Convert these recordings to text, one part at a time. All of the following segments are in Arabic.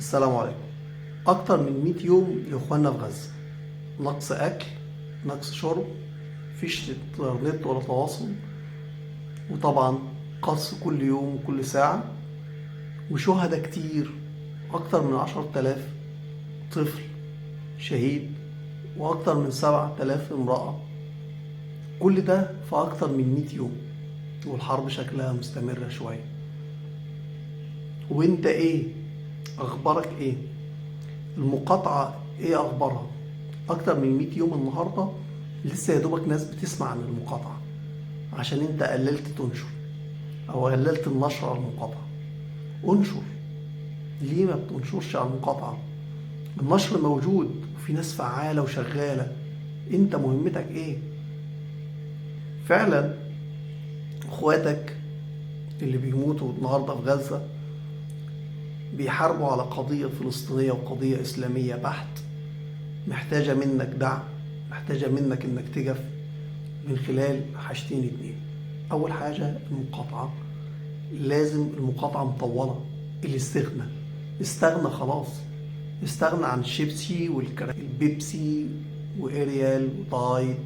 السلام عليكم. أكتر من 100 يوم يا إخوانا في غزة، نقص أكل، نقص شرب، مفيش إنترنت ولا تواصل، وطبعا قصف كل يوم وكل ساعة، وشهداء كتير، أكتر من 10,000 طفل شهيد، وأكتر من 7,000 امرأة. كل ده في أكتر من 100 يوم، والحرب شكلها مستمرة شوية. وإنت إيه؟ أخبارك إيه؟ المقاطعة ايه اخبارها؟ اكتر من 100 يوم النهاردة لسه يا دوبك ناس بتسمع عن المقاطعة، عشان انت قللت تنشر او قللت النشر على المقاطعة. انشر. ليه ما بتنشرش على المقاطعة؟ النشر موجود وفي ناس فعالة وشغالة. انت مهمتك ايه؟ فعلا اخواتك اللي بيموتوا النهاردة في غزة بيحاربوا على قضية فلسطينية وقضية اسلامية بحت، محتاجة منك دعم، محتاجة منك انك تقف من خلال حاجتين اتنين. اول حاجة المقاطعة، لازم المقاطعة مطولة. استغنى خلاص، استغنى عن الشيبسي والبيبسي واريال ودايت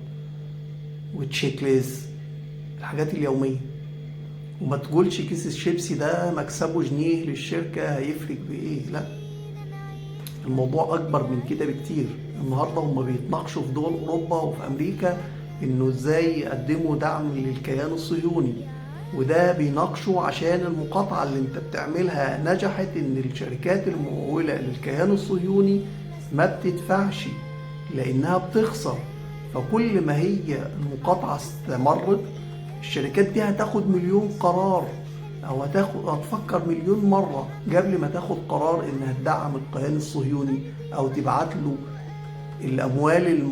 وتشيكليز، الحاجات اليومية. وما تقولش كيس الشيبسي ده مكسبه جنيه للشركة هيفرق بايه، لا، الموضوع اكبر من كده بكتير. النهارده هم بيتناقشوا في دول اوروبا وفي امريكا انه ازاي يقدموا دعم للكيان الصهيوني، وده بيناقشوا عشان المقاطعة اللي انت بتعملها نجحت، ان الشركات الممولة للكيان الصهيوني ما بتدفعش لانها بتخسر. فكل ما هي المقاطعة استمرت، الشركات دي هتاخد مليون قرار، او هتفكر مليون مرة قبل ما تاخد قرار انها تدعم الكيان الصهيوني او تبعت له الاموال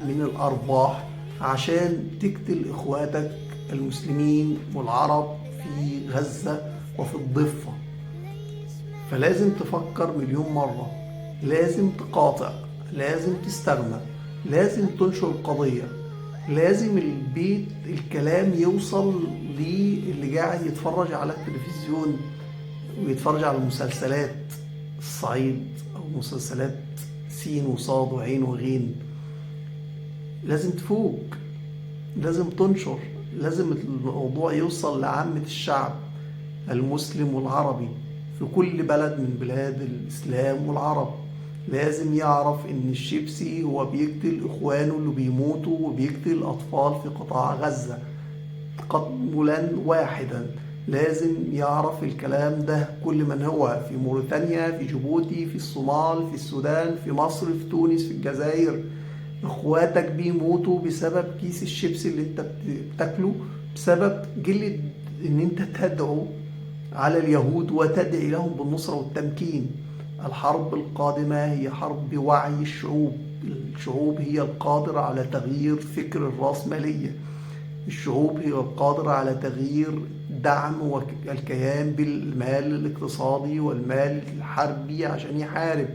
من الارباح عشان تقتل اخواتك المسلمين والعرب في غزة وفي الضفة. فلازم تفكر مليون مرة، لازم تقاطع، لازم تستغنى، لازم تنشر القضية، لازم الكلام يوصل للي قاعد يتفرج على التلفزيون ويتفرج على مسلسلات الصعيد أو مسلسلات سين وصاد وعين وغين. لازم تفوق، لازم تنشر، لازم الموضوع يوصل لعامة الشعب المسلم والعربي في كل بلد من بلاد الإسلام والعرب. لازم يعرف إن الشيبسي هو بيقتل إخوانه اللي بيموتوا وبيقتل الأطفال في قطاع غزة قتلا واحدا. لازم يعرف الكلام ده كل من هو في موريتانيا، في جيبوتي، في الصومال، في السودان، في مصر، في تونس، في الجزائر. اخواتك بيموتوا بسبب كيس الشيبسي اللي انت بتاكله، بسبب قلة ان انت تدعو على اليهود وتدعي لهم بالنصرة والتمكين. الحرب القادمة هي حرب بوعي الشعوب. الشعوب هي القادرة على تغيير فكر الرأسمالية. الشعوب هي القادرة على تغيير دعم الكيان بالمال الاقتصادي والمال الحربي عشان يحارب.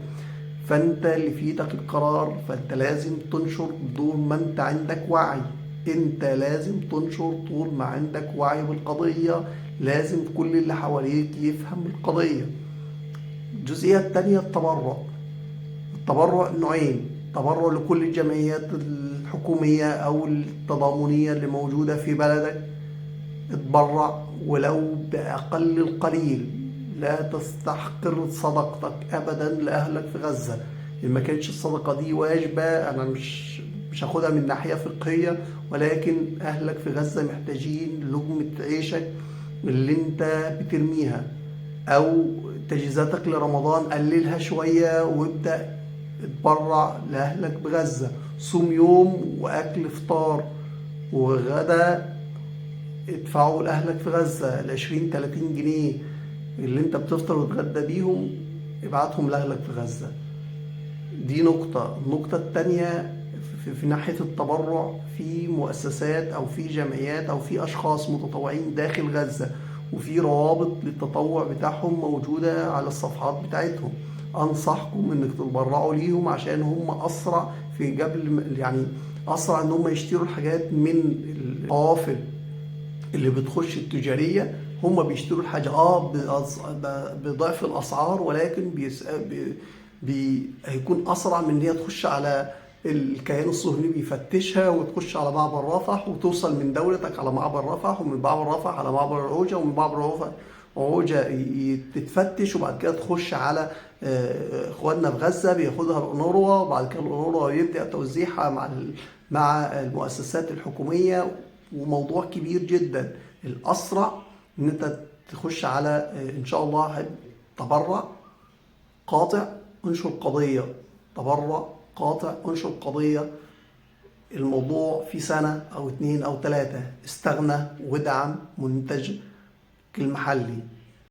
فانت اللي في ايدك القرار، فانت لازم تنشر بدون ما انت عندك وعي. انت لازم تنشر طول ما عندك وعي بالقضية، لازم كل اللي حواليك يفهم القضية. الجزئية التانية التبرع. التبرع نوعين: تبرع لكل الجمعيات الحكومية أو التضامنية اللي موجودة في بلدك، اتبرع ولو بأقل القليل. لا تستحقر صدقتك أبدا لأهلك في غزة. إن ما كانتش الصدقة دي واجبة، أنا مش هاخدها من ناحية فقهية، ولكن أهلك في غزة محتاجين لقمة عيشك اللي أنت بترميها، أو تجهيزاتك لرمضان قللها شوية وابدأ اتبرع لأهلك بغزة. صوم يوم وأكل فطار وغدا ادفعوا لأهلك في غزة 20-30 جنيه اللي انت بتفطر وتغدى بيهم، ابعتهم لأهلك في غزة. دي نقطة. النقطة التانية في ناحية التبرع، في مؤسسات أو في جمعيات أو في أشخاص متطوعين داخل غزة، وفي روابط للتطوع بتاعهم موجودة على الصفحات بتاعتهم. أنصحكم إنك تتبرعوا ليهم عشان هم أسرع في قبل، يعني أسرع إن هم يشتروا الحاجات من القوافل اللي بتخش التجارية. هم بيشتروا الحاجة بضعف الأسعار، ولكن هيكون أسرع من إن هي تخش على الكيان الصهيوني بيفتشها، وتخش على معبر رفح، وتوصل من دولتك على معبر رفح، ومن معبر رفح على معبر عوجة، ومن معبر عوجة تتفتش، وبعد كده تخش على اخواننا في غزة بياخدها الأونروا، وبعد كده الأونروا يبدأ توزيعها مع المؤسسات الحكومية. وموضوع كبير جدا. الأسرع إن أنت تخش على إن شاء الله تبرع قاطع انشر قضية، تبرع قاطع انشر قضية. الموضوع في سنة أو 2 أو 3 استغنى وادعم منتجك المحلي.